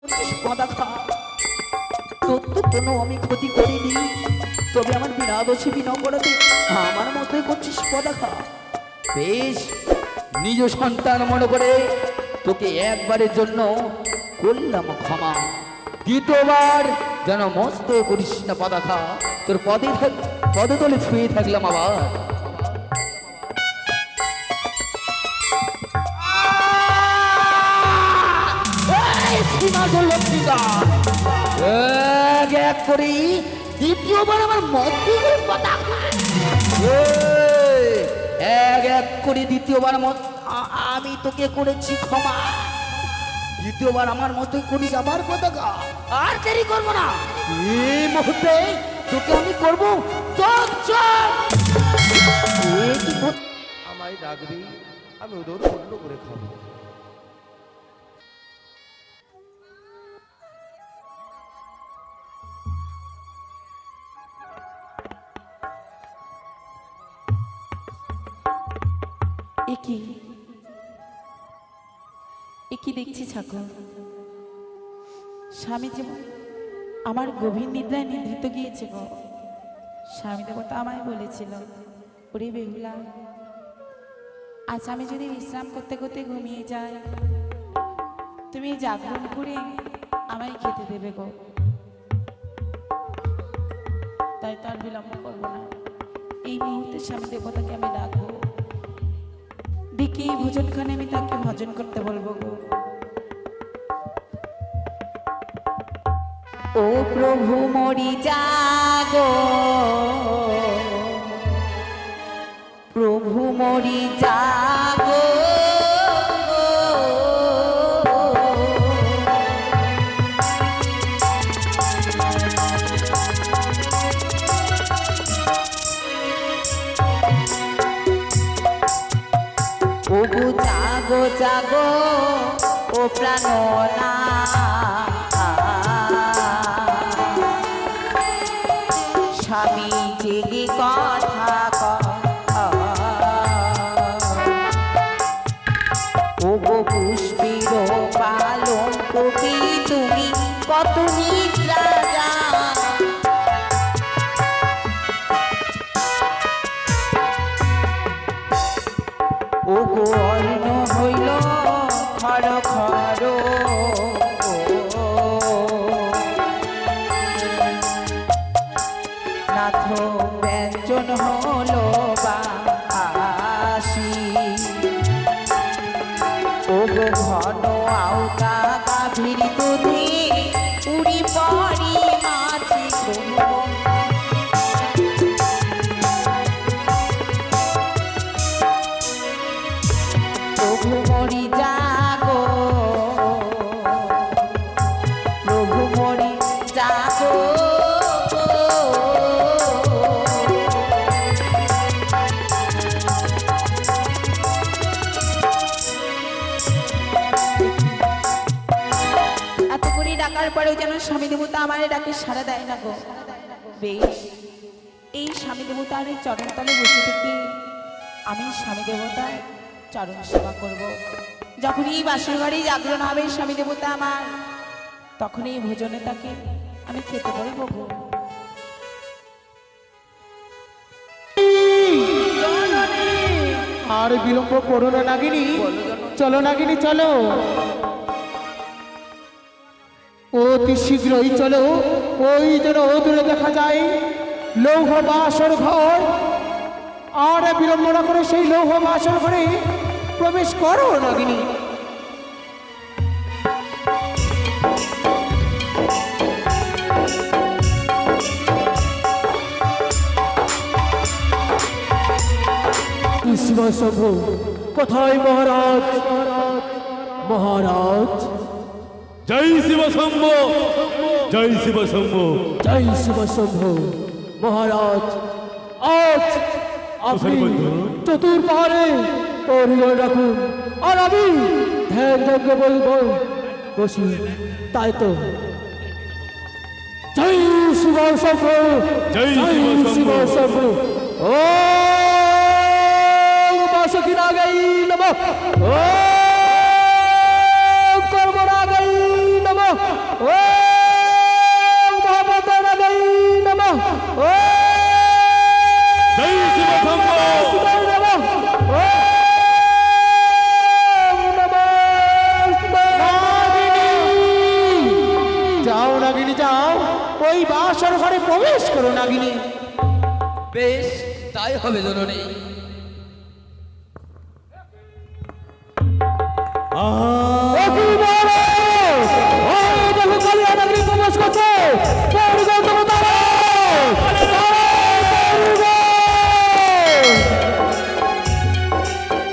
পদা খা তোর তো কোনো আমি ক্ষতি করিনি, তবে আমার বিনা দোষী বিনা করাতে আমার মতোই করছিস পদা খা। বেশ, নিজ সন্তান মনে করে তোকে একবারের জন্য করলাম ক্ষমা, দ্বিতীয়বার যেন মস্ত করিস না পদা খা। তোর পদতলে ছুঁয়ে থাকলাম আবার। এক এক করে দ্বিতীয়বার আমার মধ্যে পদা খায়, এক এক করে দ্বিতীয়বার আমি তোকে করেছি ক্ষমা, দ্বিতীয়বার আমার মতো করিস আবার পতাকা। আর দেরি করবো না, এই মুহূর্তে তোকে আমি করবো। আমায় ডাকবি, আমি ওদের অন্য করে খাবো। কি দেখছি ঠাকুর, স্বামী যেমন আমার গভীর নিদ্রায় নিদ্রিত গিয়েছে গো। স্বামী দেবতা আমায় বলেছিল, ওরে বেহুলা, আজ আমি যদি বিশ্রাম করতে করতে ঘুমিয়ে যাই, তুমি জাগরণ করে আমায় খেতে দেবে গো। তাই তো আর বিলম্ব করবো না, এই মুহূর্তে স্বামী দেবতাকে আমি ডাকবো, ডেকে এই ভোজনখানে আমি তাকে ভজন করতে বলবো গো। ও প্রভু মরি জাগো, প্রভু মরি জাগো, ওগো জাগো জাগো ও প্রাণনা, স্বামী জেগে কথা ওগো পুষ্পীর পালন কবি তুমি কত নিদ্রা যা, ওগো অর্ণ হইল খর খর, নাথ ব্যঞ্জন হলো বাসি, ওগো ঘন আওতা গাভীর দুধে উড়ি পড়ি মাছি প্রভু মরি জাগো, প্রভু মরি জাগো, এত করে ডাকার পরেও যেন স্বামী দেবতা আমার ডাকে সাড়া দেয় না গো। বেশ, এই স্বামী দেবতার এই চরণতলে বসে থেকে আমি স্বামী দেবতার চরণ সেবা করব। যখনই বাসর বাড়ি জাগরণ হবে স্বামী দেবতা আমার, তখন এই ভোজনে তাকে আমি খেতে বলবো গো। আর বিলম্ব করো না নাগিনী, চলো নাগিনী চলো, অতি শীঘ্রই চলো। ওই যেন দূরে দেখা যায় লৌহ বাসর ঘর, আর বিলম্ব না করে সেই লৌহ বাসর ঘরে প্রবেশ করো নাগিনী। শিবশম্ভু কোথায় মহারাজ? মহারাজ জয় শিব শম্ভু, জয় শিব শম্ভু, জয় শিবশম্ভু। মহারাজ আজ আপনি চতুর্পারে পরিবার রাখুন, আর আমি ধ্যান যজ্ঞ বলবো বসি। তাই তো জয় শিবশম্ভু, জয় শিব শম্ভু। ও বাসুকি নাগাই নমঃ, ও কর্মরাগাই নমঃ, ওই বাসর ঘরে প্রবেশ করো নাগিনী। বেশ তাই হবে জননী।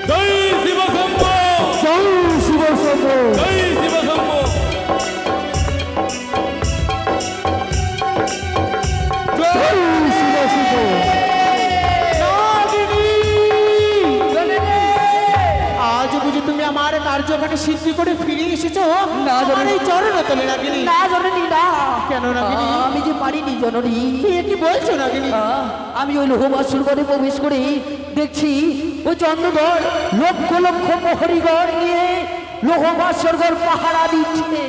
জয় শিব শম্ভ জয় শিব শম্ভ আজ বুঝি তুমি আমার কার্যখানে সিদ্ধি করে ফিরে এসেছো? না, আমার এই চরণ তলে নাগিনী। না জননী না। কেন নাগিনী? আমি যে পারিনি জননী। এ কি বলছো নাগিনী? আমি ওই লোহবাসুর ঘরে প্রবেশ করে দেখছি ওই চন্দ্রধর লক্ষ লক্ষ প্রহরীগণ নিয়ে লোহবাসুর ঘর পাহারা দিচ্ছে।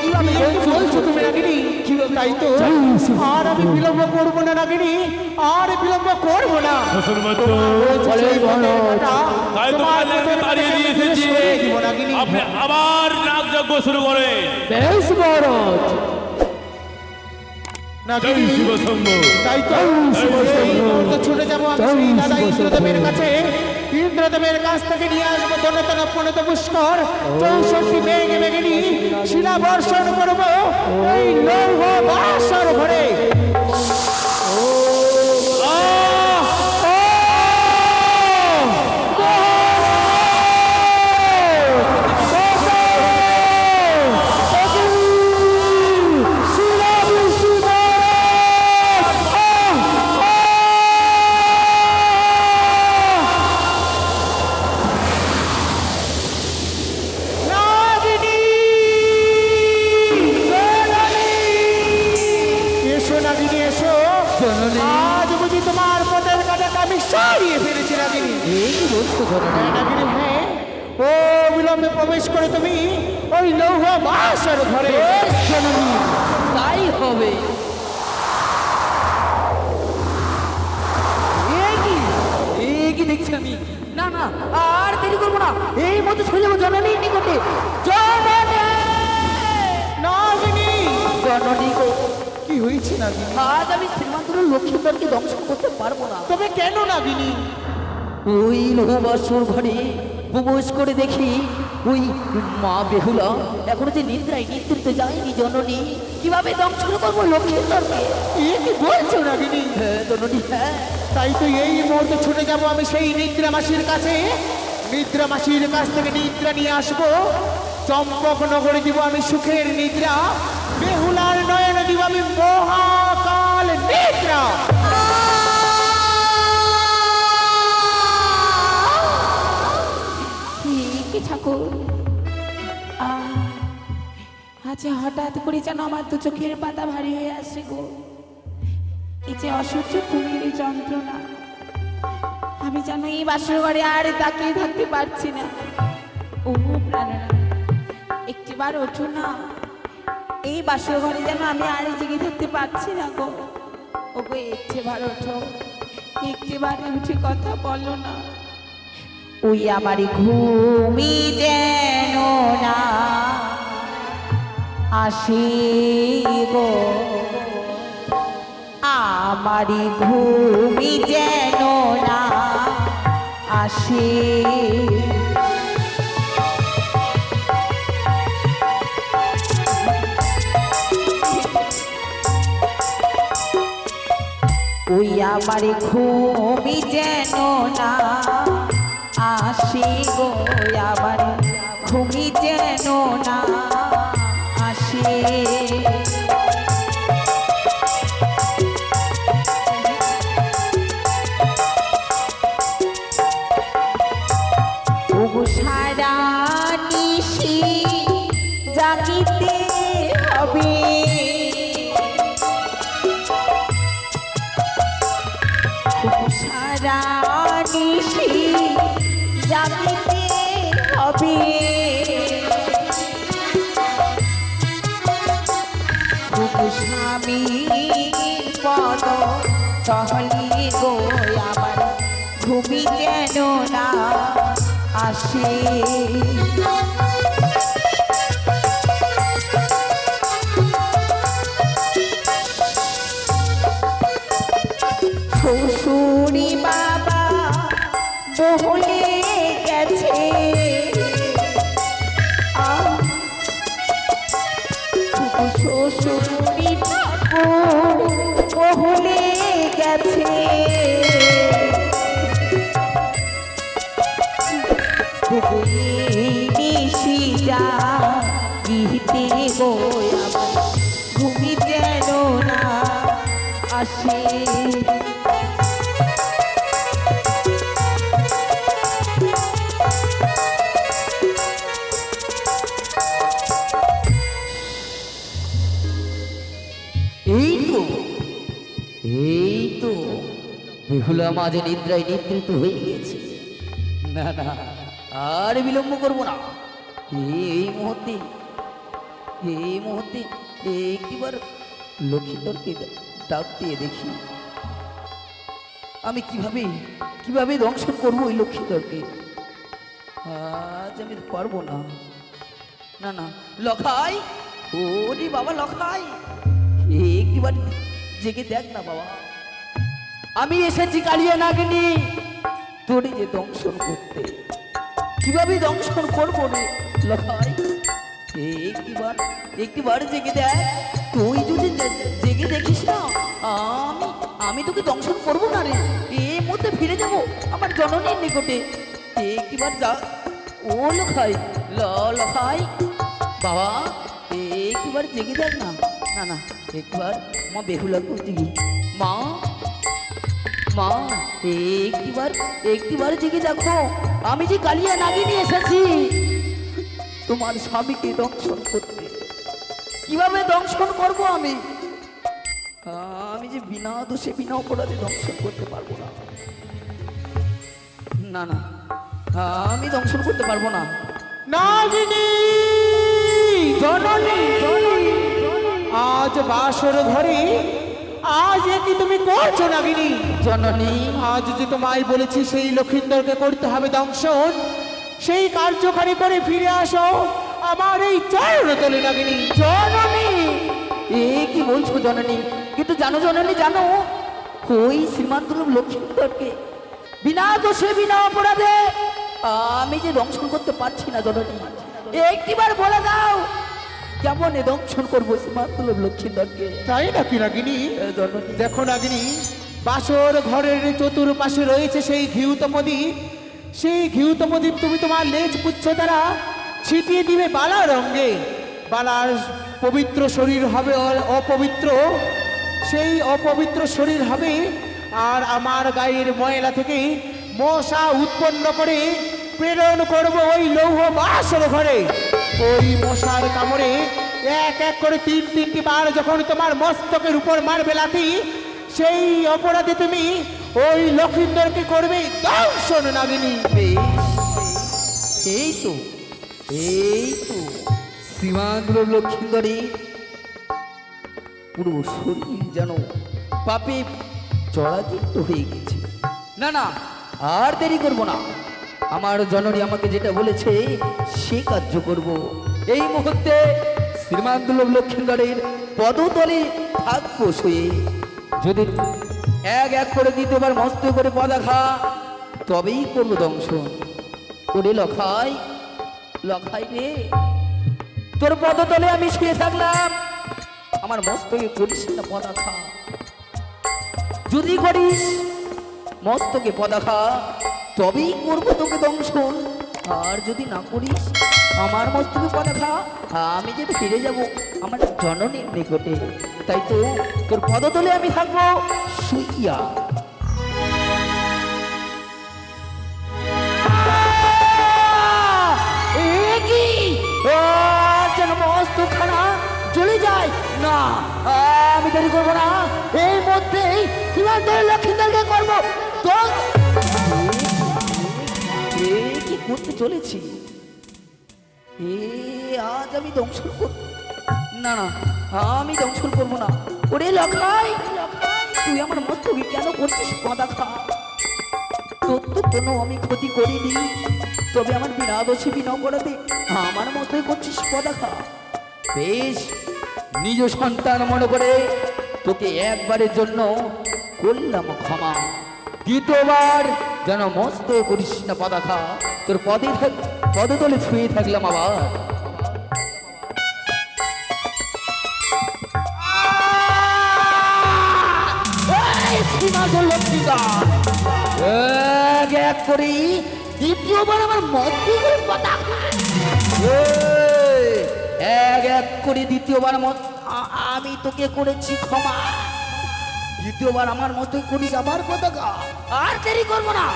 কিভাবে এ কি বলছো তুমি নাগিনী? তাই তো, আর আমি বিলম্ব করবো না নাগিনী, আর বিলম্ব করবো না। শ্বশুর মতো বলেই বলো। তাই তো কালকে তাড়িয়ে দিয়ে এসেছি। আপনি আবার নাগ যজ্ঞ শুরু করেন। বেশ মহারাজ। জয় শিব শম্ভ তাই তো এই মুহূর্তে ছুটে যাবো আমি সেই দাদা ইন্দ্রদেবের কাছে। ইন্দ্রদেবের কাছ থেকে নিয়ে আসবো ধনতন প্রণত পুষ্কর 64 মেঘ মেঘিনী শিলা বর্ষণ করবো এই লৌহ বাসর ঘরে। আজ বুঝি তোমার পদের কাছে আমি সরিয়ে ফেলেছি নাগিনী। হ্যাঁ নাগিনী, হ্যাঁ। ও বিলম্বে প্রবেশ করে তুমি ওই লৌহ বাসর ঘরে। তাই হবে। এ কি দেখছি আমি? না না আর দেরি করবো না, এই মধ্যে চলে যাবো জননীর নিকটে। জননী নাগিনী, জননী গো, কি হয়েছে নাগিনী? আজ আমি শ্রীমন্ত লক্ষ্মীধরকে দংশন করতে পারবো না। তবে কেন নাগিনী? ওই লোহবাসুর ঘরে প্রবেশ করে দেখি ওই মা বেহুলা এখনো যে নিদ্রিতে যায়নি জননী। কিভাবে দংশন করবো লক্ষ্মীধরকে? এ কি বলছো নাগিনী? হ্যাঁ জননী, হ্যাঁ। তাই তো এই মুহূর্তে ছুটে যাব আমি সেই নিদ্রা মাসির কাছে। নিদ্রা মাসির কাছ থেকে নিদ্রা নিয়ে আসবো। চম্পক নগরে দিব আমি সুখের নিদ্রা, বেহুলার নয়নে দিব আমি মহাকাল নিদ্রা। কি ঠাকুর, আজ হঠাৎ করে যেন আমার দু চোখের পাতা ভারী হয়ে আসে গো। এই যে অসহ্য ঘুমের যন্ত্রণা, আমি যেন এই বাসর ঘরে আর তাকিয়ে থাকতে পারছি না। ও প্রাণনা, একটিবার ওঠো না, এই বাসর ঘরে যেন আমি আর জেগে থাকতে পারছি না গো। ও গো, একটিবার ওঠো, একটিবার উঠে কথা বলো না। ওই আমার ঘুমি যেন না আসে গো, আমারি ঘুমি যেন না আসে। ওই আমার ঘুমি যেন না আসে গো, আমার ঘুমি যেন না আসে। সারা নিশি জাগিতে হবে, সারা নিশি জাগিতে হবে। স্বামী পদ টহলি গো, আমার ঘুমি যেন না আসে। শ্বশুরি ঠাকুর ভুলে গেছে নিশিটা গিতে ঘুমি যেন না আসে এই তো বেহুলা মাঝে নিদ্রায় নিদ্রিত হয়ে গেছে। না না, আর বিলম্ব করবো না। এই মুহূর্তে একটিবার লক্ষ্মীধরকে ডাক দিয়ে দেখি আমি কিভাবে দংশন করবো ওই লক্ষ্মীধরকে। আজ আমি পারবো না। না না, লখাই, ওরে বাবা লখাই, একটিবার জেগে দেখ না বাবা, আমি এসেছি কালিয়া নাগিনী তোরে যে দংশন করতে। কিভাবে দংশন করবো রে লখাই, একটিবার জেগে দেখ। তুই যদি জেগে দেখিস না, আমি তোকে দংশন করবো না রে। এর মধ্যে ফিরে যাব আমার জননীর নিকটে। একটিবার যা ও লখাই, লখাই বাবা, একটিবার জেগে দেখ না। না না, একবার মা বেহুলা করতে গিয়ে মা একটিবার জেগে দেখো, আমি যে কালিয়া নাগিনী এসেছি তোমার স্বামীকে দংশন করতে। কিভাবে দংশন করব আমি যে বিনা দোষে বিনা অপরাধে দংশন করতে পারবো না। না না, আমি দংশন করতে পারবো না। নাগিনী, জননী, আজ বাসর ঘরে আজ কি তুমি করছো নাগিনী? জননী, আজ যে তোমায় বলেছি সেই লক্ষিন্দরকে করতে হবে দংশন, সেই কার্যকারী করে ফিরে আসো আমার এই চরণ তলে নাগিনী। জননী, কি বলছো জননী? কিন্তু জানো জননী, জানো ওই শ্রীমন্ত লক্ষ্মীধরকে বিনা দোষে বিনা অপরাধে আমি যে দংশন করতে পারছি না জননী। একটিবার বলে দাও কেমন দংশন করবো শ্রীমন্ত লক্ষ্মীধরকে। তাই নাকি নাগিনী? জননী দেখো নাগিনী, বাসর ঘরের চতুর্পাশে রয়েছে সেই ঘিউত প্রদীপ। সেই ঘিউত প্রদীপ তুমি তোমার লেজ পুচ্ছ দ্বারা ছিটিয়ে দিবে বালা রঙে। বালার পবিত্র শরীর হবে অপবিত্র, সেই অপবিত্র শরীর হবে আর আমার গায়ের ময়লা থেকে মশা উৎপন্ন করে প্রেরণ করব ওই লৌহ বাসর ঘরে। ওই মশার কামড়ে এক এক করে তিনটি বার যখন তোমার মস্তকের উপর মারবে লাথি, সেই অপরাধে তুমি ওই লক্ষিন্দরকে করবে দংশন নাগিনী। এই তো শ্রীমন্ত লক্ষ্মীধরী পুরো শরীর যেন পাপে জড়াযুক্ত হয়ে গেছে। না না, আর দেরি করব না। আমার জননী আমাকে যেটা বলেছে সে কার্য করব। এই মুহূর্তে শ্রীমন্ত লক্ষ্মীধরের পদতলে থাকবো শুয়ে। যদি এক এক করে দ্বিতীয়বার মস্ত করে পদাঘা, তবেই করবো দংশন। ওরে লখাই, লখাই রে, তোর পদতলে আমি শুয়ে থাকলাম, আমার মস্তকে করিস না পদাঘা। যদি করিস মস্তকে পদাঘা, তবেই করবো তোকে দংশন। আর যদি না করিস আমার মস্তকে পদাঘা, আমি যে ফিরে যাব আমার জননীর নিকটে। তাই তো তোর পদতলে আমি থাকবো শুইয়া। যেন মস্তখানা চলে যায় না, আমি দেরি করবো না। এই মধ্যেই লক্ষ্মীধরকে করবো। কি করতে চলেছি? আজ আমি দংশন করব না, না আমি দংশন করবো না। ওরে লখাই, তুই আমার মস্তকে কেন করছিস পদাঘা? তোর তো কোনো আমি ক্ষতি করিনি, তবে আমার বিনা দোষে বিনা অপরাধে আমার মস্তকে করছিস পদাঘা। বেশ, নিজ সন্তান মনে করে তোকে একবারের জন্য করলাম ক্ষমা। দ্বিতীয়বার যেন মস্ত করিস না পদাঘা। তোর পদতলে ছুঁয়ে থাকলাম আবার। সীমান্ত লক্ষ্মীদার এক এক করে দ্বিতীয়বার আমার মস্তি করে পতাকা এক এক করে দ্বিতীয়বার আমি তোকে করেছি ক্ষমা দ্বিতীয়বার আমার মতো করিস আবার পতাকা আর দেরি করবো না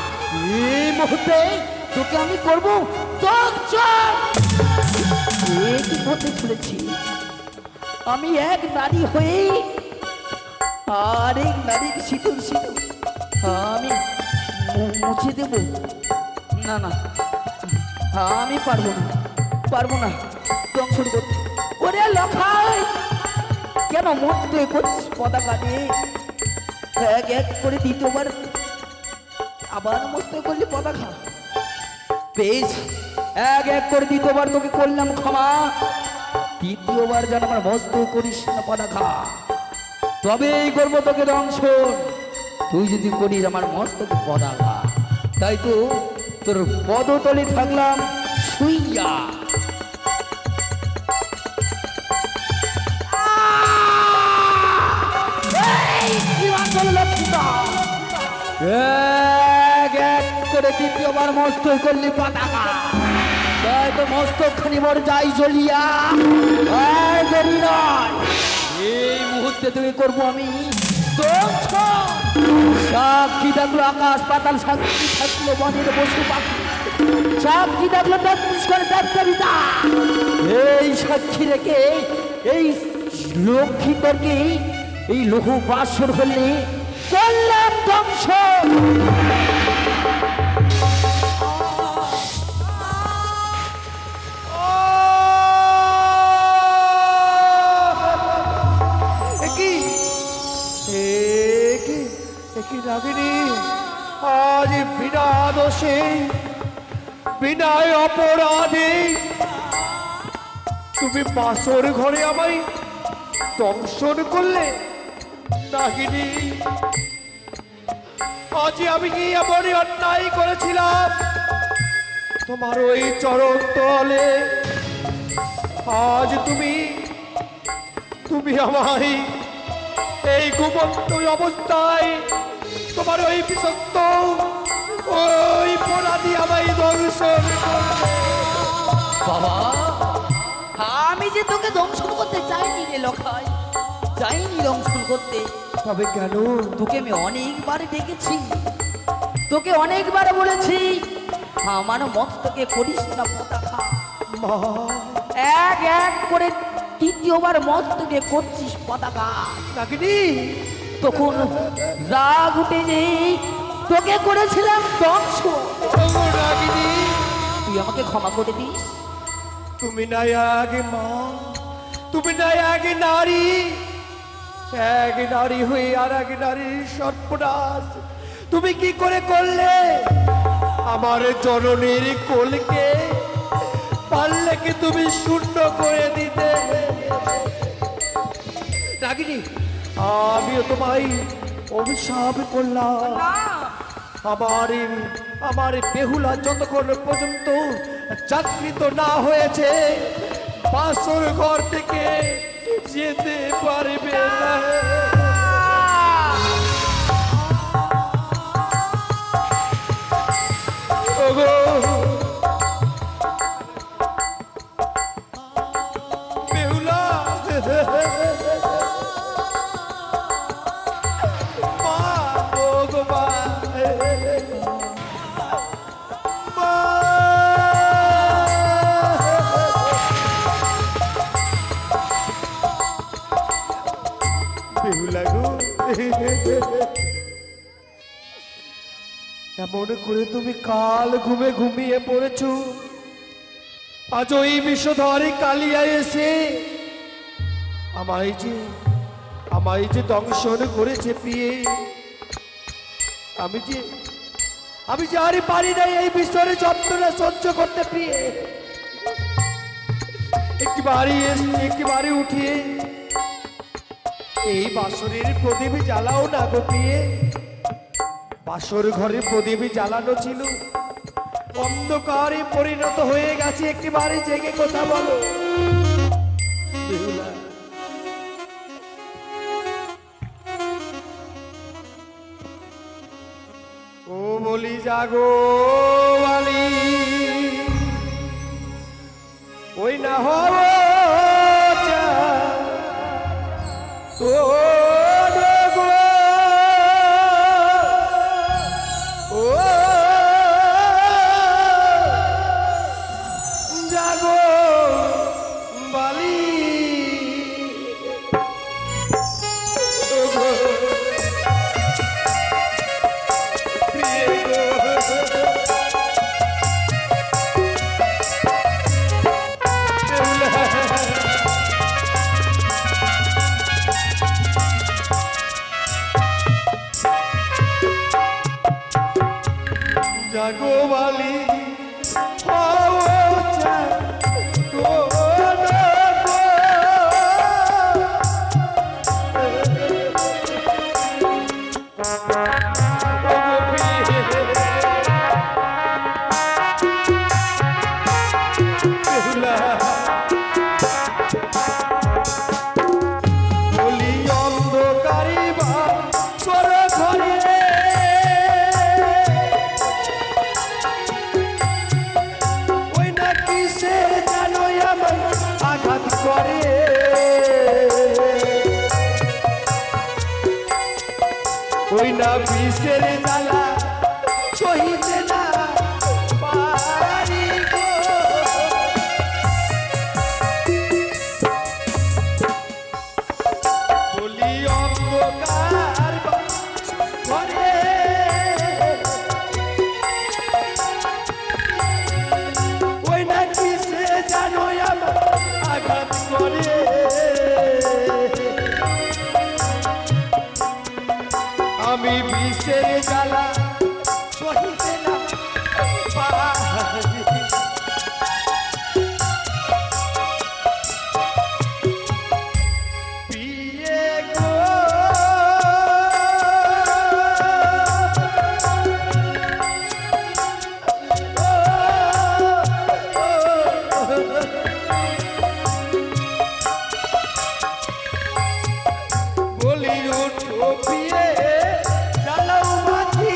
এই মুহূর্তে তোকে আমি করবো কি করতে চলেছি আমি এক নারী হয়ে আরেক নারীর শীতল শীতল আমি মুছে দেব না না আমি পারবো না দংশন করতে ওরে লখাই কেন মস্ত করছিস পতাকা দিয়ে এক এক করে দ্বিতীয়বার আবার মস্ত করলি পতাকা বেশ এক এক করে দ্বিতীয়বার তোকে করলাম ক্ষমা তৃতীয়বার যেন আমার মস্ত করিস না পতাকা তবেই করবো তোকে দংশন তুই যদি করিস আমার মস্ত পতাকা তাই তো তোর পদতলে থাকলাম শুইয়া এক এক করে দ্বিতীয়বার মস্ত করলি পতাকা তাই তো মস্তখানি মোর যাই জ্বলিয়া দেরি নয় এই মুহূর্তে তুমি করবো আমি সাক্ষী থাকলো আকাশ পাতাল সাক্ষী থাকলো বনের পশু পাখি সাক্ষী থাকলো ডাক্তারিতা এই সাক্ষী রেখে এই লক্ষ্মী করকে এই লঘু বাসর হলে করলাম ধ্বংস রাগিনী আজ বিনা দোষে বিনা অপরাধে তুমি বাসর ঘরে আমায় দংশন করলে রাগিনী আজ আমি কি এমন অন্যায় করেছিলাম তোমার ওই চরণ তলে আজ তুমি আমায় এই ঘুমন্ত অবস্থায় তোমার ওই বিষাক্ত ওই পরাধী আমায় দংশন বাবা আমি যে তোকে দংশন করতে চাইনি রে লখাই চাইনি দংশন করতে তবে কেন তোকে আমি অনেকবার ডেকেছি তোকে অনেকবার বলেছি আমার মস্তকে করিস না পতাকা মা এক এক করে তৃতীয়বার মস্তকে করছিস পতাকা রাগিনী তখন রাগ উঠে যে তোকে করেছিলাম ধ্বংস রাগিনী তুই আমাকে ক্ষমা করে দিস তুমি নাই আগে মা তুমি নাই আগে নারী এক নারী হয়ে আর এক নারীর সর্বনাশ তুমি কি করে করলে আমার জননীর কোলকে পারলে কি তুমি শূন্য করে দিতে রাগিনী আমিও তোমায় অভিশাপ করলাম আমার বেহুলা যতক্ষণ পর্যন্ত জাগৃত না হয়েছে বাসর ঘর থেকে যেতে পারবে না ওগো বেহুলা মা ওগো মা এমন করে তুমি কাল ঘুমিয়ে পড়েছো আজ ওই বিষধরে কালিয়া এসে আমায় যে দংশন করেছে পিয়ে আমি যে আর পারি না এই বিষরে যন্ত্রণা সহ্য করতে পিয়ে একটি উঠিয়ে এই বাসরের প্রদীপ জ্বালাও না গো পিয়ে বাসর ঘরে প্রদীপ জ্বালানো ছিল অন্ধকারে পরিণত হয়ে গেছে একবারে জেগে কথা বলো বলি জাগো বালি ওই না হব জাগো বালি জাগো বালি বলি অন্ধকারী বা সর ঘরে ওই না কিসে জানো আমার আঘাত করে ওই না বিষের জ্বালা সহিতে না পারি গো। বলি অন্ধকার ঘরে ওই না কিসে জানো আমার আঘাত করে আমি বিষের জ্বালা সহিতে না পারি প্রিয়ে গো বলি উঠো প্রিয়ে জ্বালাও মাঝি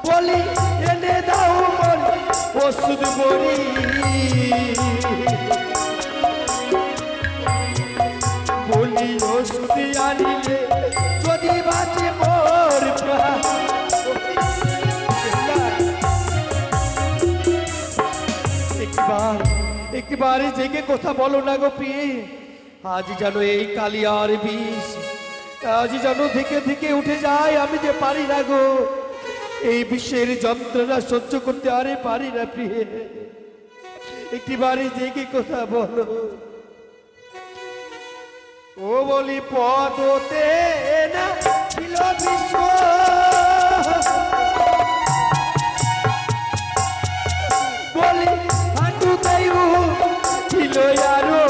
বলি এনে দাও বলি ওষুধ বড়ি বলি ওষুধ আনিলে যদি বাঁচে মোর প্রাণ। একবার জেগে কথা বলো না গো প্রিয়ে আজ যেন এই কালিয়ার বিষ আজ যেন থেকে থেকে উঠে যায় আমি যে পারি না গো এই বিষের যন্ত্রণা সহ্য করতে আরে পারি না প্রিয়ে একটিবারে জেগে কথা বলো ও বলি পদতে না ছিল বিশ্ব বলি হাঁটুতেও ছিল আরো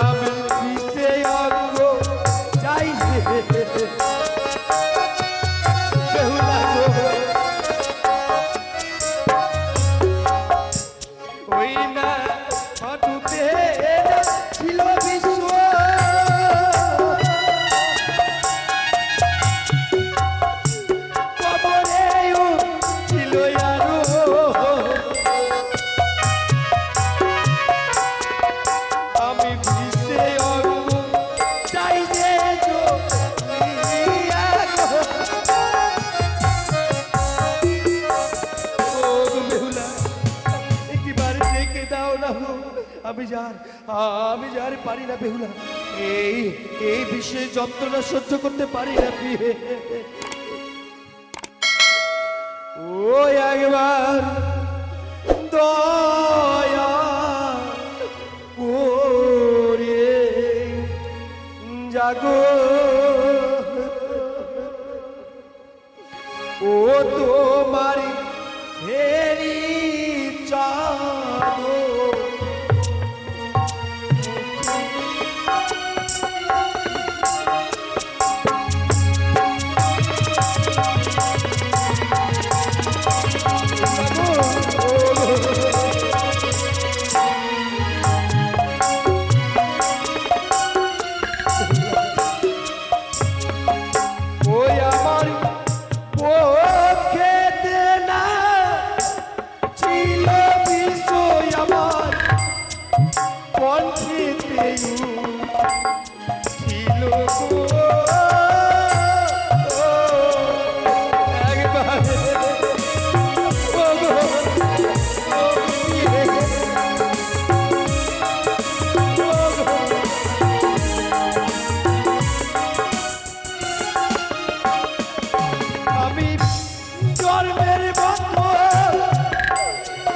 আমি বিষে অঙ্গ চাইছে বেহুলা গো ওই না হাঁটুতে ছিল বিশ্ব কবরেও ছিল আরো আমি বিষে অঙ্গ চাইছে আমি যার পারি না বেহুলা এই বিশেষ যন্ত্রণা সহ্য করতে পারি না প্রিয়ে ও একবার দয়া করে জাগো ও তোমারি হেরি চাঁদ প্রেমের বন্ধু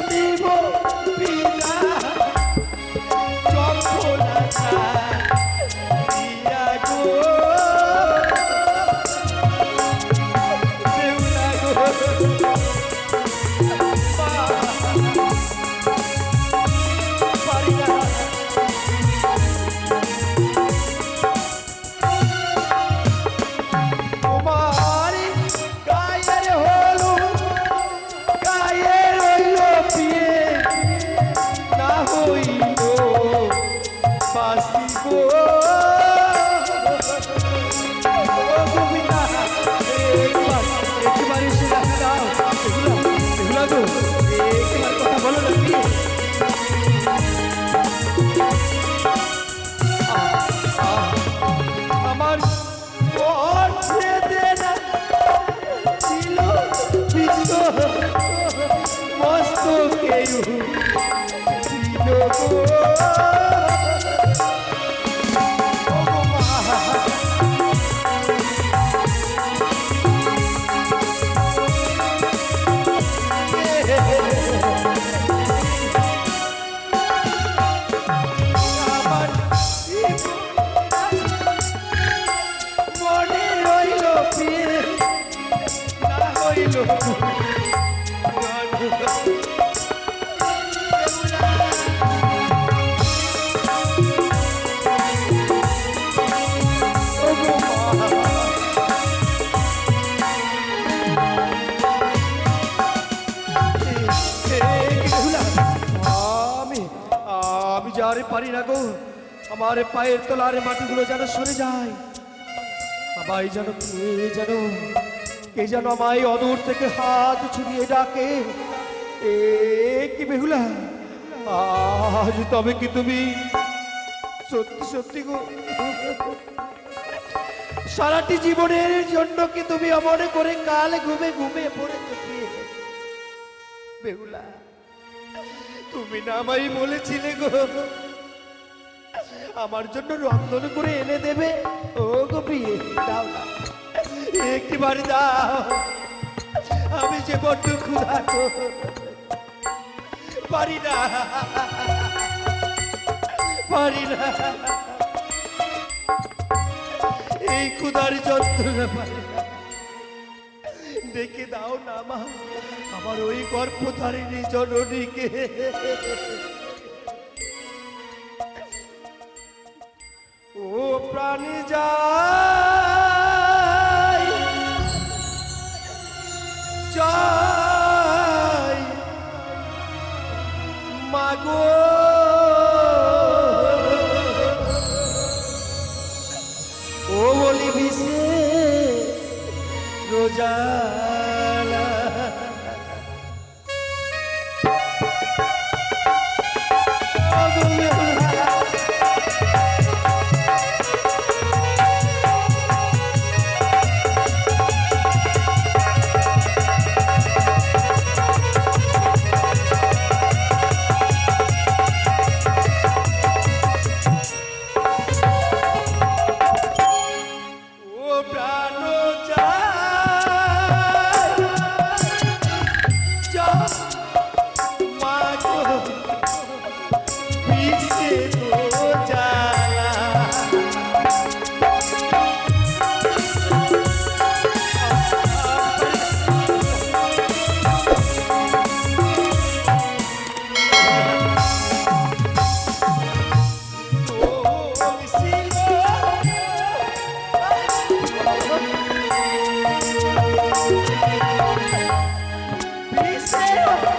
নিব পিতা চম্পলাটা দিয়া গো দেউলা গো পারি না তোমার গায়ের হলুদ গায়ে রইল পিয়ে না হইল বাসি গো ও গোবিন্দা একবার এসে দেখা দাও এগুলা গো একবার কথা বলো না পিয়ে আমার কণ্ঠে দেনা ছিল বিশ্ব মস্ত কেউ ছিল গো। ও মা, আমার মনে রইল পিয়ে না হইল আমি আমি যারে পারি না গো আমার পায়ের তলার মাটিগুলো যেন সরে যায় বাবাই যেন কে যেন আমায় অদূর থেকে হাত ছুড়িয়ে ডাকে এ কি বেহুলা আজ তবে কি তুমি সত্যি সত্যি গো সারাটি জীবনের জন্য কি তুমি মনে করে কাল ঘুমে ঘুমে পড়েছো বেহুলা তুমি না আমায় বলেছিলে গো আমার জন্য রন্ধন করে এনে দেবে ও গোপী দাও না একটিবার দাও আমি যে বড্ড ক্ষুধার্ত পারি না এই ক্ষুধার যন্ত্রণা পারি না দেখে দাও না মা আমার ওই গর্ভধারিণী জননীকে ও প্রাণী যায় যায় মাগো ও বলি বিষে রোজালা Please stay.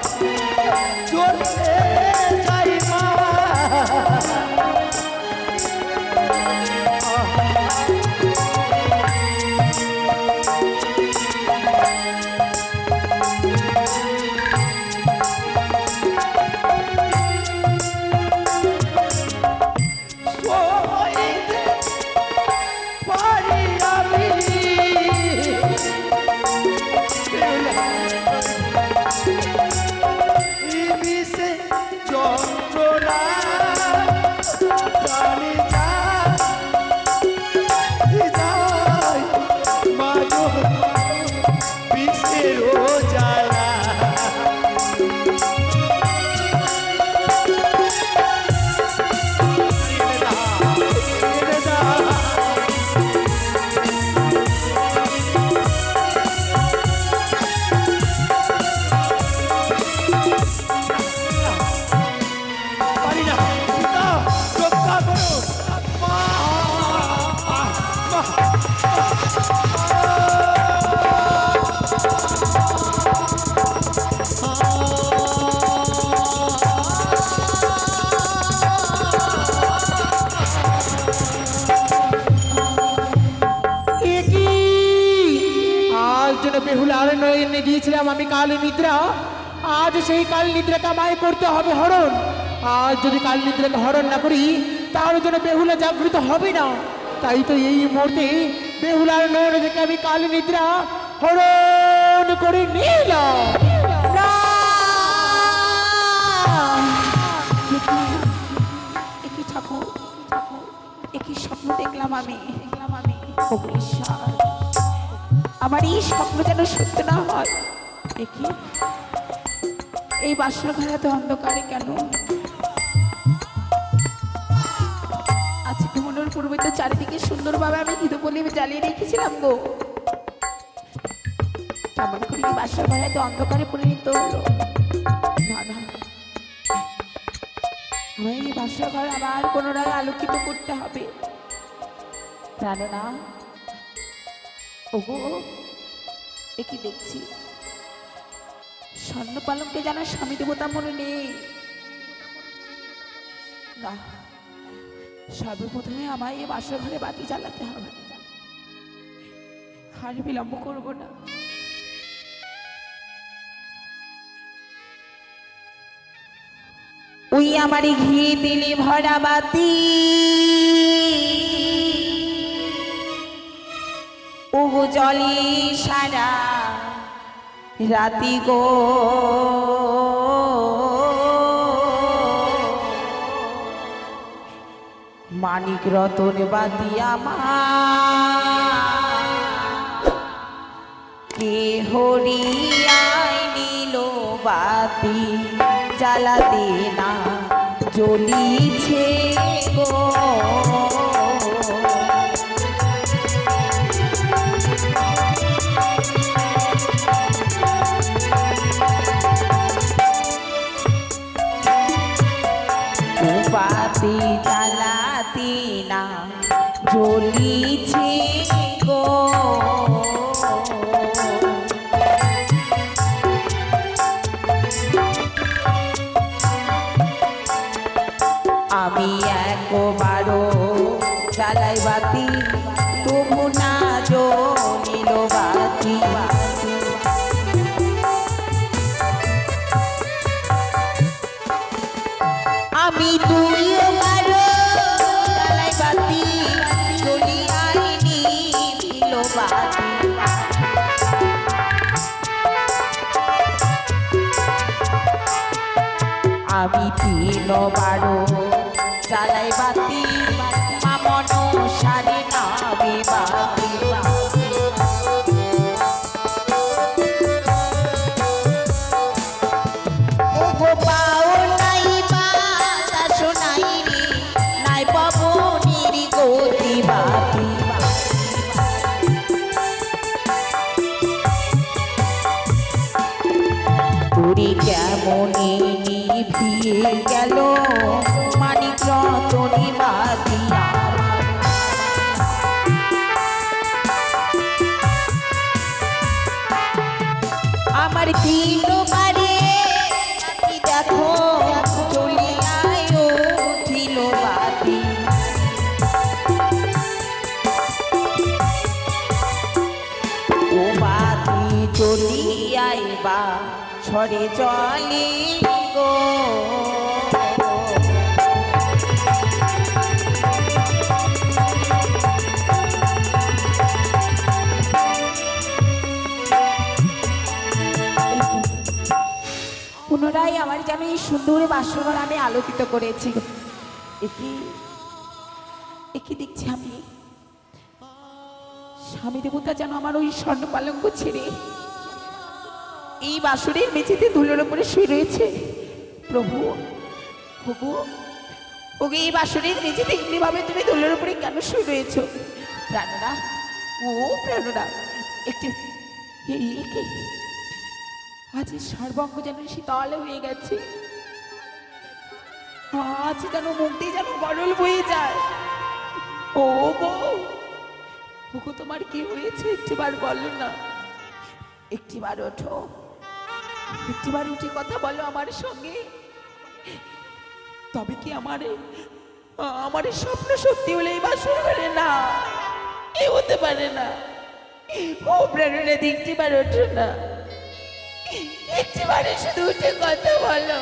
দিয়েছিলাম আমি কাল নিদ্রা, আজ সেই কাল নিদ্রাকে আমায় করতে হবে হরণ। আজ যদি কাল নিদ্রাকে হরণ না করি তার জন্য বেহুলা জাগৃত হবে না। তাই তো এই মুহূর্তে বেহুলার নয়ন থেকে আমি কাল নিদ্রা হরণ করে নিলাম। একই ঠাকুর, একই স্বপ্ন দেখলাম আমি। ও ঈশ্বর, আমার এই স্বপ্ন যেন সত্য না হয়। দেখি এই বাসর ঘরে তো অন্ধকারে কেন? আজকে ঘুমানোর পূর্বে তো চারিদিকে সুন্দরভাবে আমি ঘিতু প্রদীপ জ্বালিয়ে রেখেছিলাম গো। কেমন করে এই বাসর ঘরে তো অন্ধকারে পরিণত হলো? না না, আমার এই বাসর ঘর আবার পুনরায় আলোকিত করতে হবে। প্রাণনা, ওগো, এ কি দেখছি? স্বর্ণ পালঙ্কে যেন স্বামী দেবতা মনে নেই। না, সর্বপ্রথমে আমায় এই বাসর ঘরে বাতি জ্বালাতে হবে। আর বিলম্ব করবো না। ওই আমারই ঘি দিলি ভরা বাতি, ও জলি সারা রাতি গো। মানিক রতন বাতি আমার কে হরিয়ায় নীল বাতি জ্বালাতে না জ্বলিছে গো। বাতি জ্বালাতে না জ্বলিছে গো। আমি একবারও জ্বালাই বাতি, তবু না জ্বলিল বাতি। আমি দুইবারও জ্বালাই বাতি, জ্বলিয়াই নিভিল বাতি। আমি তিনবারও জ্বালাই বাতি, মামন সারে নাবে বাতি। ও গো পাও নাই বাতাস নাই রে, নাই পবনের গতি বাতি। তোরে কেমনে নিভিয়ে গেল মানিক রতনী বাতি আমার। আমার তিনবারে বাতি দেখো জ্বলিয়ায় উঠিল বাতি। ও বাতি জ্বলিয়ায় বা ছড়ে জলে গো। পুনরায় আমার যেন এই সুন্দর বাসরঘর আমি আলোকিত করেছি। একই দেখছি আমি স্বামী দেবতা যেন আমার ওই স্বর্ণ পালঙ্ক ছেড়ে এই বাসরের মেঝেতে ধুলোর উপরে শুয়ে রয়েছে। প্রভু, প্রভু, ওকে এই বাসরের মেঝেতে এমনি ভাবে তুমি ধুলোর উপরে কেন শুয়ে রয়েছো? প্রাণনা, ও প্রাণনা, একটু আজ সর্বাঙ্গ যেন শীতল হয়ে গেছে। আজ যেন মুখ দিয়ে যেন গরল বয়ে যায়। ও গো, ওগো, তোমার কি হয়েছে? একটিবার বলো না। একটিবার ওঠো, একটিবার উঠে কথা বলো আমার সঙ্গে। তবে কি আমার স্বপ্ন সত্যি হলে এই বাসর ঘরে না এ হতে পারে না। ও প্রেরণা, একটিবার ওঠো না। একটিবারে শুধু উঠে কথা বলো।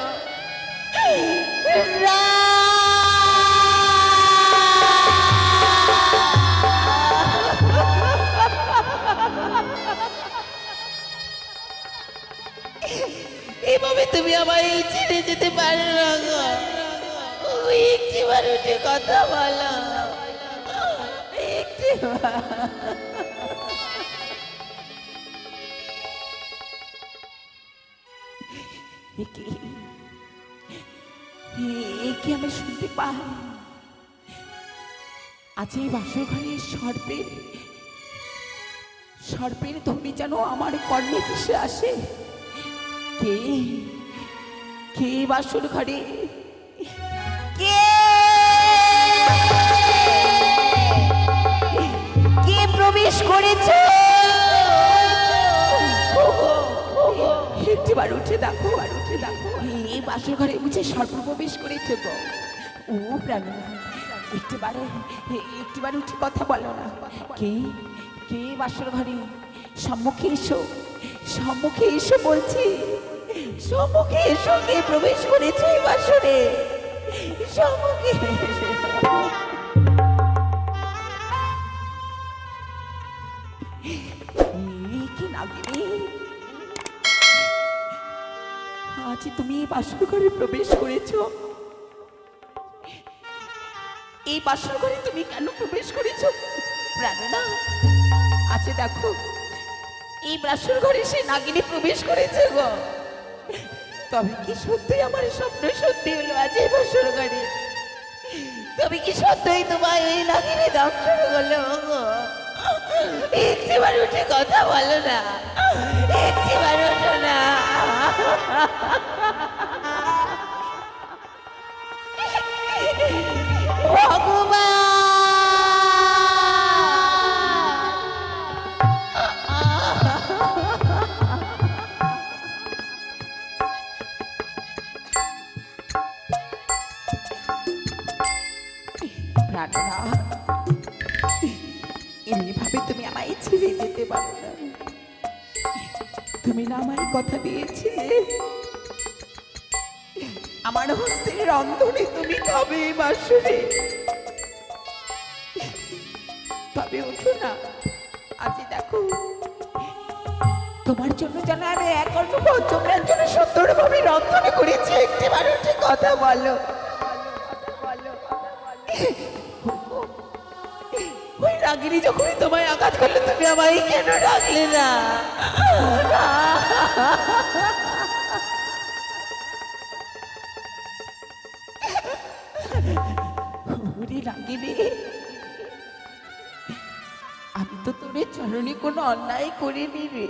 এভাবে তুমি আমায় ছেড়ে যেতে পারো না গো। একটিবার উঠে কথা বলো, একটিবার। একে আমি শুনতে পাই, আজ এই বাসর ঘরে সর্পের ধ্বনি যেন আমার কর্ণে ভেসে আসে। কে কে বাসর ঘরে, কে কে প্রবেশ করেছে? একটিবার উঠে দেখো, এই বাসর ঘরে বুঝে সর্প প্রবেশ করেছে গো। ও প্রাণনাথ, একটিবার উঠে কথা বলো না। কে কে বাসর ঘরে? সম্মুখে এসো, সম্মুখে এসো বলছি, সম্মুখে এসো। কে প্রবেশ করেছে এই বাসরে? সম্মুখে এসো। কি নাগিনী, আজ তুমি এই বাসর ঘরে প্রবেশ করেছো। এই বাসর ঘরে তুমি কেন প্রবেশ করেছো প্রাণনা? আজ দেখো এই বাসর ঘরে সে নাগিনী প্রবেশ করেছে গো। তবে কি সত্যি আমার স্বপ্ন সত্যি হলো আজ এই বাসর ঘরে? তবে কি সত্যই তোমার এই নাগিনী দর্শন হলো গো? একটিবার উঠে কথা বলো না, একটিবার ওঠো না। এমনিভাবে তুমি আমায় ছেড়ে যেতে পারো না। তুমি না আমায় কথা দিয়েছিলে আমার হস্তের রন্ধনে তুমি খাবে বাসরে। তবে ওঠো না, আজ দেখো তোমার জন্য যেন আমি এক অল্প পঞ্চমের জন্য সুন্দরভাবে রন্ধনে করেছি। একটিবার উঠে কথা বলো। ওই রাগিনী যখনই তোমায় আঘাত করলে তুমি আমায় কেন ডাকলে না? রাগিনী, আমি তো তোর চরণে কোনো অন্যায় করিনি রে।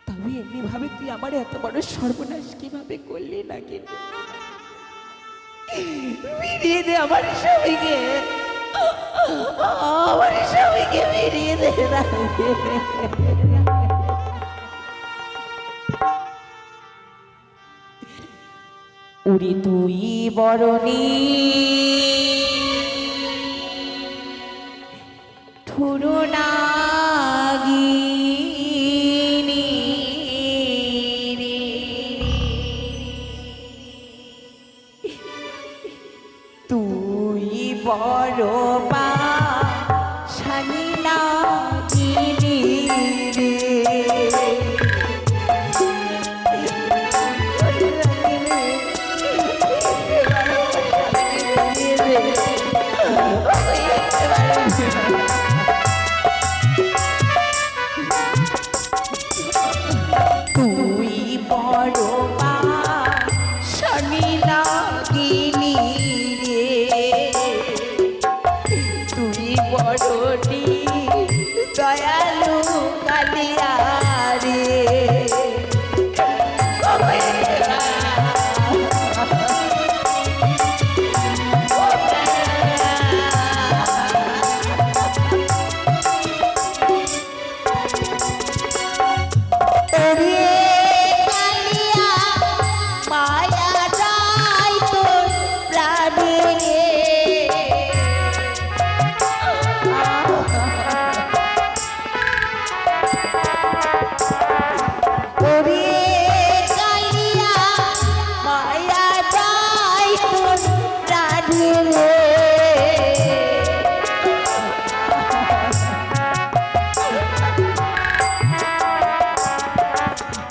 তবে এমনি ভাবে তুই আমার এত বড় সর্বনাশ কিভাবে করলি রাগিনী? বেরিয়ে দে আমার স্বামীকে, আমার স্বামীকে বেরিয়ে দে। উড়ি তুই বরণী ঠুরো নাগিনী রে, তুই বড় পাশানি নাগিনী রে।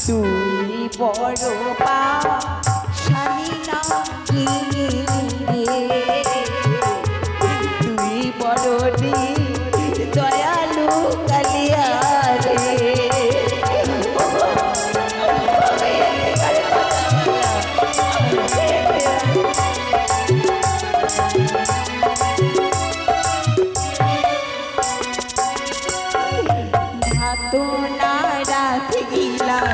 তুই বড় পাশানি নাকি রে, তুই বড় দয়ালু কালিয়া রে। ভাতো না রাখিলাম,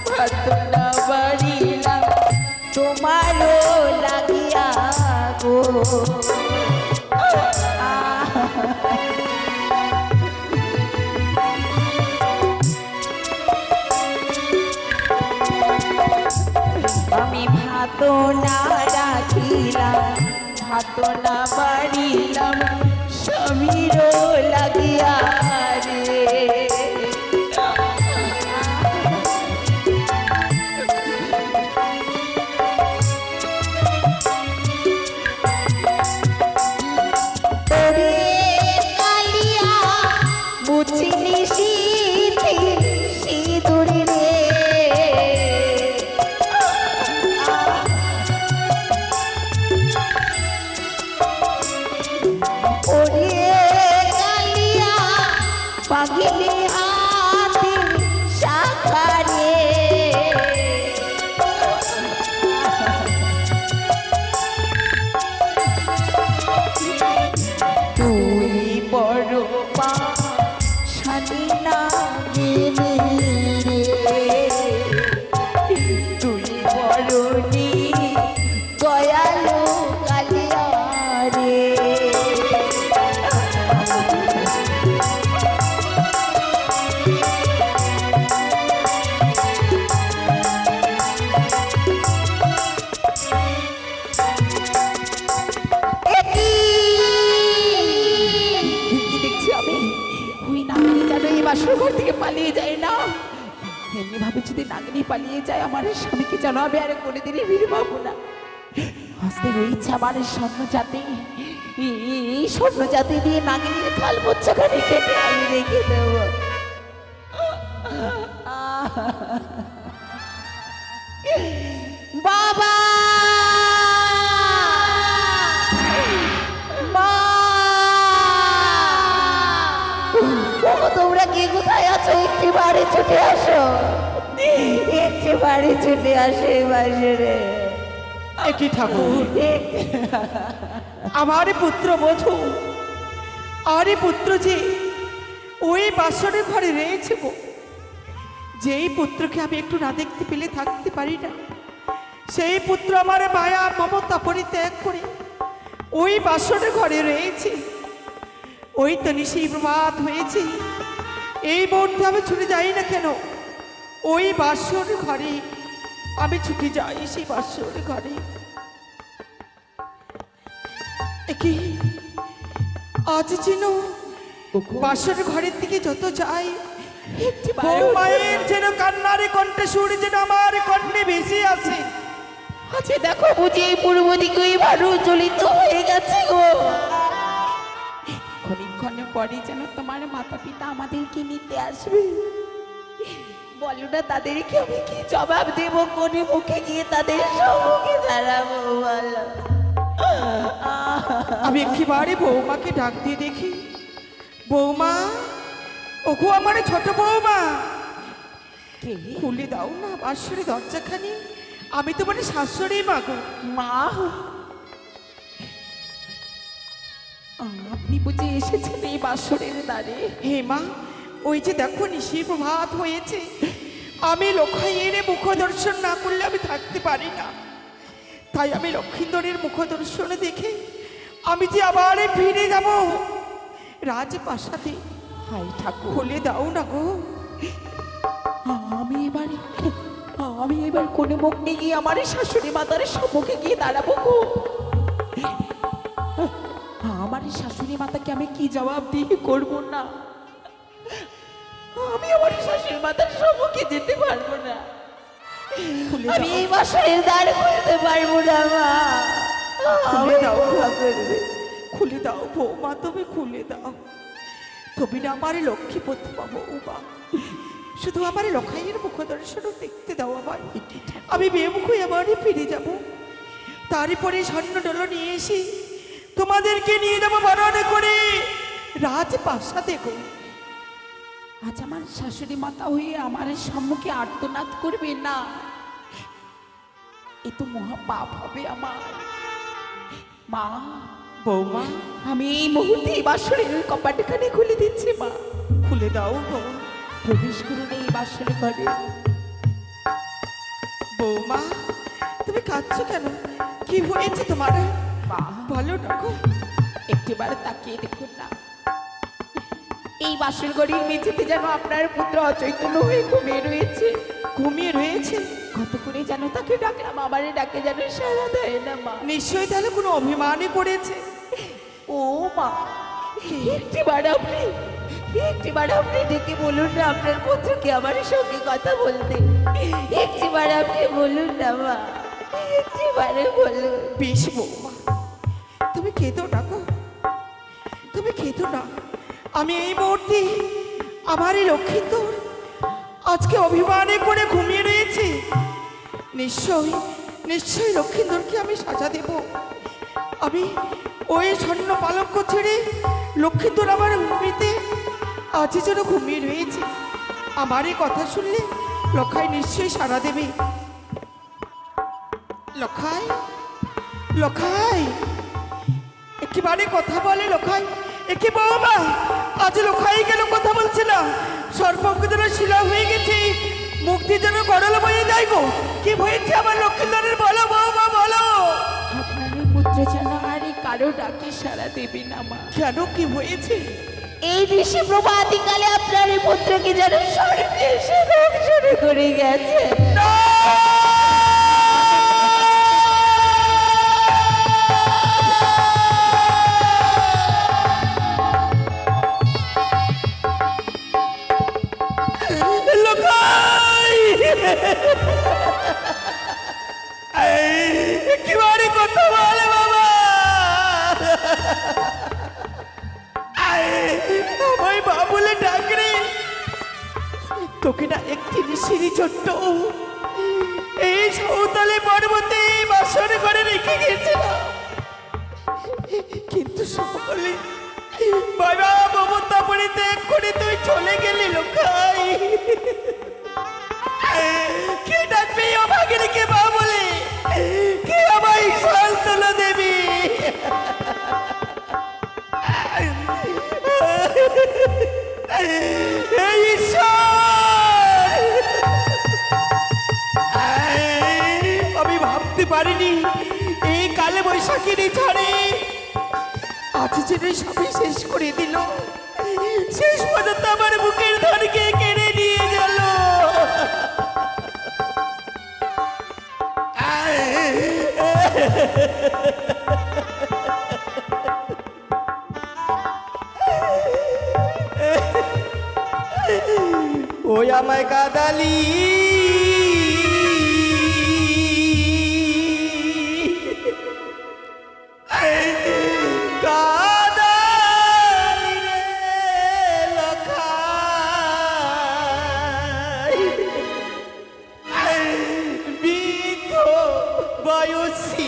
ভাতো না বাড়িলাম, তোমারও লাগিয়া গো। আমি ভাতো না রাখিলাম, ভাতো না বাড়িলাম, স্বামীরও লাগিয়া রে। মুছিলি সিঁদুর রে, ওরে কালিয়া পাগিলি হাতে শাখা রে। তুই বড় পাশানি নাকি রে, তুই বড় দয়ালু কালিয়া রে। কি দেখছি আমি? ওই নাগিনী যেন এই বাসর ঘর থেকে পালিয়ে যায় না। এমনি ভাবে যদি নাগিনী পালিয়ে যায়, আমার স্বামীকে যেন আমি আর কোনোদিনই ফিরে পাবো না। আস্তে রয়েছে আমার স্বর্ণ জাতি, এই স্বর্ণ জাতি দিয়ে নাগিনীর খাল মোচ্ছাখানে কেটে আমি রেখে দেব। বাবা, মা, তোমরা কে কোথায় আছো? একটি বাড়ি ছুটে আসো, একটি বাড়ি ছুটে আসে বাসরে। একই ঠাকুর, আমার পুত্র বধূ, আরে পুত্র যে ওই বাসরের ঘরে রয়েছে গো। যেই পুত্রকে আমি একটু না দেখতে পেলে থাকতে পারি না, সেই পুত্র আমার মায়া মমতা পরিত্যাগ করে ওই বাসরের ঘরে রয়েছে। ওই তো নিশি প্রভাত হয়েছে, এই মুহূর্তে আমি ছুটে যাই না কেন ওই বাসর ঘরে, আমি ছুটে যাই সেই বাসর ঘরে। কি আজ যেন বাসর ঘরের দিকে যত যাই, মায়ের যেন কান্নারে কণ্ঠে সুর যেন আমার কণ্ঠে ভেসে আসে। আচ্ছা দেখো বুঝি এই পূর্ব দিকে প্রজ্বলিত হয়ে গেছে গো। ক্ষণিক্ষণ পরে যেন তোমার মাতা পিতা আমাদেরকে নিতে আসবে। বলো না তাদেরকে আমি কি জবাব দেব? কোনে মুখে গিয়ে তাদের সম্মুখে দাঁড়াবো বলো? আমি একেবারে বৌমাকে ডাক দিয়ে দেখি, বৌমা, ওগো আমার ছোট বৌমা, খুলে দাও না বাসরে দরজাখানি, আমি তোমার শাশুড়ি মা গো। মা, আপনি বুঝে এসেছেন এই বাসরের দ্বারে? হে মা, ওই যে দেখো নিশি প্রভাত হয়েছে, আমি লক্ষাইয়ের মুখ দর্শন না করলে আমি থাকতে পারি না। তাই আমি লক্ষিন্দরের মুখ দর্শন দেখে আমি যে আবার ফিরে যাব রাজপ্রাসাদে। হাই ঠাকুর, খুলে দাও না গো। আমি এবার কোনে মুখ নিয়ে গিয়ে আমার শাশুড়ি মাতার সম্মুখে গিয়ে দাঁড়াবো গো। আমার শাশুড়ি মাতাকে আমি কি জবাব দিয়ে করবো না? আমি আমার শাশুড়ি মাতার সম্মুখে যেতে পারবো না, আমি এই বাসরের দ্বার খুলতে পারবো না মা। খুলে দাও, খুলে দাও বৌমা, তুমি খুলে দাও, তুমি না আমার লক্ষ্মীপতি বৌমা, শুধু আমার লখাইয়ের মুখ দর্শন দেখতে দাও আমার। আমি বেমুখ হয়ে আবারই ফিরে যাব। তারপরে স্বর্ণডল নিয়ে এসে তোমাদেরকে নিয়ে যাবো বরণ করে রাজপ্রাসাদে গো। আজ আমার শাশুড়ি মাতা হয়ে আমার সম্মুখে আর্তনাদ করবে না, এ তো মহা পাপ হবে আমার। মা, বৌমা, আমি এই মুহূর্তে এই বাসরের কপাটখানে খুলে দিচ্ছি মা। খুলে দাও গো। প্রবেশ করুন এই বাসরে ঘরে। বৌমা, তুমি কাঁদছো কেন? কি হয়েছে তোমার? মা, বলো না গো। একটিবার তাকিয়ে দেখুন না, এই বাসর ঘরের মেঝেতে যেন আপনার পুত্র অচৈতন্য হয়ে ঘুমিয়ে রয়েছে। ঘুমিয়ে রয়েছে? কত করে যেন তাকে ডাকলাম, আমারে ডাকে যেন সাড়া দেয় না মা। নিশ্চয়ই তাহলে কোনো অভিমানই করেছে। ও মা, একটিবার আপনি ডেকে বলুন না আপনার পুত্রকে আমার সঙ্গে কথা বলতে। একটিবার আপনি বলুন না মা, একটিবারে বলুন। বেশ বৌমা, তুমি খেতো না গো, তুমি খেতো না। আমি এই মুহূর্তে আমার এই লক্ষ্মীন্দর আজকে অভিমানে করে ঘুমিয়ে রয়েছে। নিশ্চয়ই লক্ষ্মীন্দরকে আমি সাজা দেব। আমি ওই স্বর্ণ পালঙ্ক ছেড়ে লক্ষ্মীন্দর আমার ঘুমিতে আজই যেন ঘুমিয়ে রয়েছে। আমার এই কথা শুনলে লখাই নিশ্চয়ই সাড়া দেবে। লখাই, লখাই, একেবারে কথা বলে লখাই। একে বৌমা, আজ লখাই কেন কথা বলছে না? সর্পঙ্ক যেন শিলা হয়ে গেছে, মুক্তি যেন গড়ল বয়ে যায় গো। কি হয়েছে আমার লক্ষ্মীন্দরের? বলো বৌমা, বলো। আপনার এই পুত্র যেন আর এই কারো ডাকে সাড়া দেবে না মা। কেন, কি হয়েছে? এই ঋষি প্রভাতিকালে আপনার এই পুত্রকে যেন স্বর্গে এসে দংশন করে গেছে। একেবারে কথা বলে বাবা। আমায় মা বলে ডাক রে। তোকে না একটি সিঁড়ি ছোট্ট এই সৌতলে পর্বতে বাসর ঘরে রেখে গেছিলাম, কিন্তু সকলে বাবা মমতা পড়ে ত্যাগ করে তুই চলে গেলি লোকাই। কে ডাকবি ও ভাগিনীকে মা বলে? কে আমায় সান্ত্বনা দেবী? এই ঈশ্বর, আমি ভাবতে পারিনি এই কালে বৈশাখীর ঝড়ে আজ জেনে সবই শেষ করে দিল। শেষ পর্যন্ত আমার বুকের ধনকে কেড়ে নিয়ে গেল। ওই আমায় কাদালি, কাদালি রে লখাই। বৃদ্ধ বয়সী